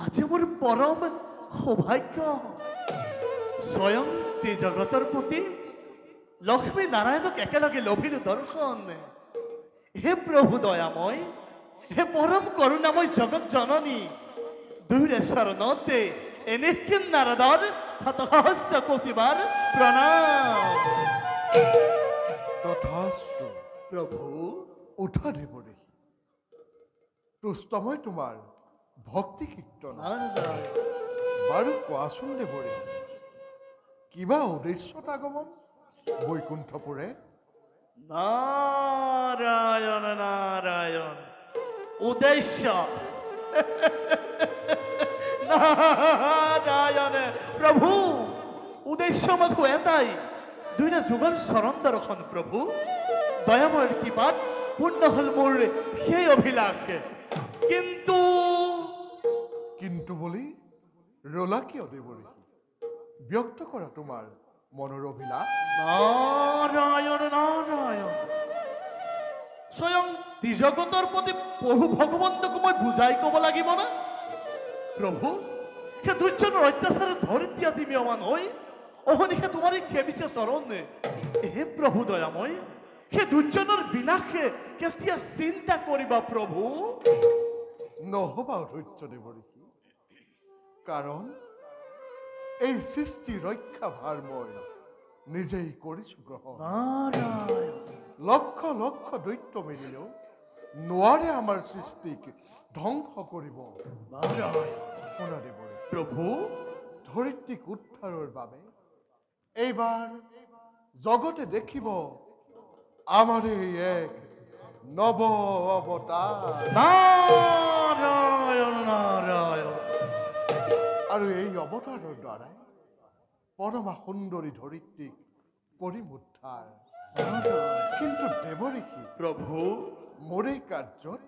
আজি মোর পরম সৌভাগ্য স্বয়ং শ্রী জগতর পতি লক্ষ্মী নারায়ণক একেলগে লভিলো দর্শন। হে প্রভু দয়াময়, হে পরম করুণাময় জগৎ জননী, দুইরে শরণতে এনেকেন নারদর হতহস্য কোটিবার প্রণাম। তথাস্তু প্রভু। উঠা দেবরে, তুষ্টময় তোমাৰ ভক্তি কীৰ্তন বাৰু কোৱাচোন দেবৰে, কিবা উদ্দেশ্যত আগমন বৈকুণ্ঠপুৰে? নারায়ণ নারায়ণ, উদ্দেশ্য নারায়ণ প্রভু, উদ্দেশ্য মতো এটাই, দুইটা যুগল চরণ দর্শন প্রভু। দয়াময়ের কৃপাত পূর্ণ হল মোর সেই অভিলাষ। কিন্তু কিন্তু বলি ৰলা কিয় দেবৰী? ব্যক্ত কৰা তোমাৰ মনৰ অভিলাষ। নাৰায়ণ ত্ৰিজগতৰ প্ৰতি প্ৰভু ভগৱন্তক মই বুজাই ক'ব লাগিব না প্ৰভু সেই দুজনৰ অত্যাচাৰত ধৰিত্ৰী আজি মিয়মান হৈ অহনিশে তোমাৰ খেবিছে চৰণে হে প্ৰভু দয়াময় সেই দুজনৰ বিনাশে কেতিয়া চিন্তা কৰিবা প্ৰভু নহবা ধৈৰ্য দেৱ ঋষি কাৰণ এই সৃষ্টি ৰক্ষা ভাৰ মই নিজেই কৰিছো গ্ৰহণ লক্ষ লক্ষ দৈত্য মিলিলেও নোৱাৰে আমাৰ সৃষ্টিক ধ্বংস কৰিব প্ৰভু ধৰিত্ৰীক উদ্ধাৰৰ বাবে এইবাৰ জগতে দেখিব আমাৰ এই এক নৱ অৱতাৰ নাৰায়ণ নাৰায়ণ আৰু এই অৱতাৰৰ দ্বাৰাই পৰমা সুন্দৰী ধৰিত্ৰীক কৰিম উদ্ধাৰ কিন্তু দেৱ ঋষি প্ৰভু মোৰ এই কাৰ্যত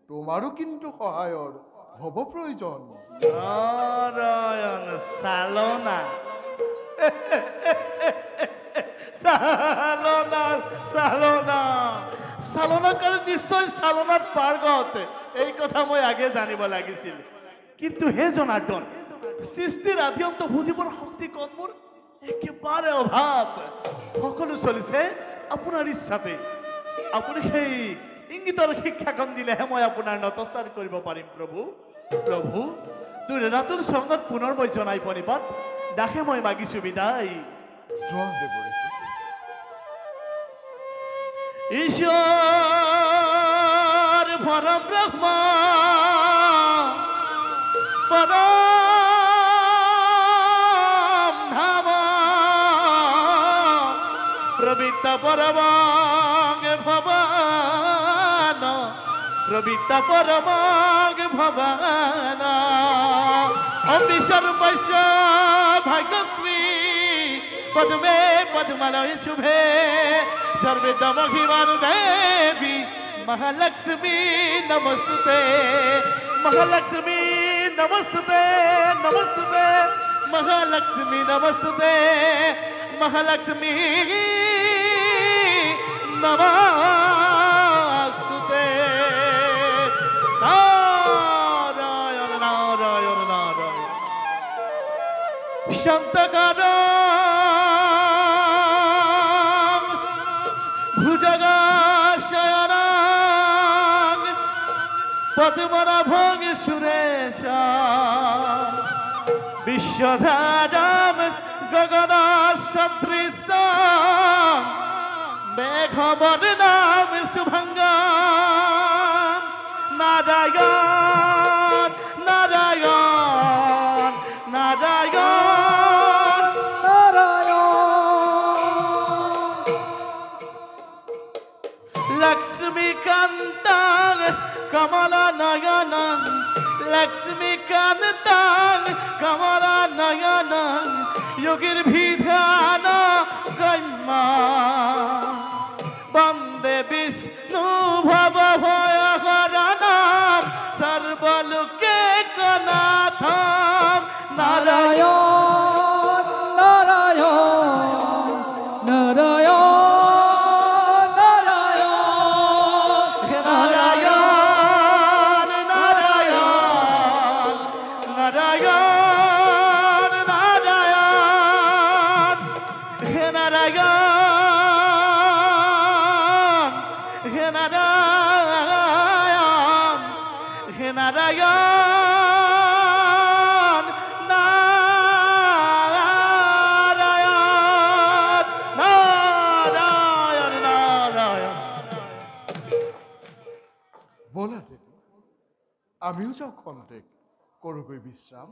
তোমাৰো কিন্তু সহায়ৰ হ'ব প্ৰয়োজন নাৰায়ণ সালনা সালনা সালনা সালনা কাৰণ নিশ্চয় সালনাত পাৰ্গত এই কথা মই আগে জানিব লাগিছিল কিন্তু হে জনাৰ্দন সৃষ্টিৰ আদ্যন্ত বুজিবৰ শক্তি কম মোৰ একেবাৰে অভাৱ সকলো চলিছে আপোনাৰ ইচ্ছাতে আপুনি সেই ইংগিতৰ শিক্ষাখন দিলেহে মই আপোনাৰ নতচাৰ কৰিব পাৰিম প্ৰভু প্ৰভু তোৰ ৰাতুল চৰণত পুনৰ মই জনাই পৰিবাত দাসে মই মাগিছো বিদায় যোৱা দেৱ ঋষি ঈশ্বৰ পৰম ব্ৰহ্ম পৰম ধাম প্ৰবৃত্ত পৰমাং ভৱান প্রবৃত্ত পরমাগ ভবান অম্বিশ্বর বৈশ্য ভাগ্যশ্রী পদ্মে পদ্মালয় শুভে সর্বেদ মহিমান দেবী মহালক্ষ্মী নমস্তুতে মহালক্ষ্মী নমস্তুতে নমস্তুতে মহালক্ষ্মী নমস্তুতে মহালক্ষ্মী নমস্তুতে নারায়ণ নারায়ণ নারায়ণ শান্তকার ভুজগাশয়ন পদ্মনাভং সুরেশ বিশ্বধারম গগন সদৃশ মেঘবর্ণাম শুভঙ্গম নারায়ণ নারায়ণ নারায়ণ নারায়ণ লক্ষ্মীকান্তাং কমলা নয়নং লক্ষ্মীকান্তাং কমলা নয়নং যোগীর বিধান গম্যা বন্দে বিষ্ণু ভব ভয়হরণম সর্বলোকে গণাথম নারায়ণ নারায়ণ নারায়ণ নারায়ণ নারায়ণ নারায়ণ নারায়ণ হে নারায়ণ হে নারায়ণ হে নারায়ণ নারায়ণ নারায়ণ নারায়ণ বলা দেবী আমিও যাওঁ খন্তেক কৰোগৈ বিশ্ৰাম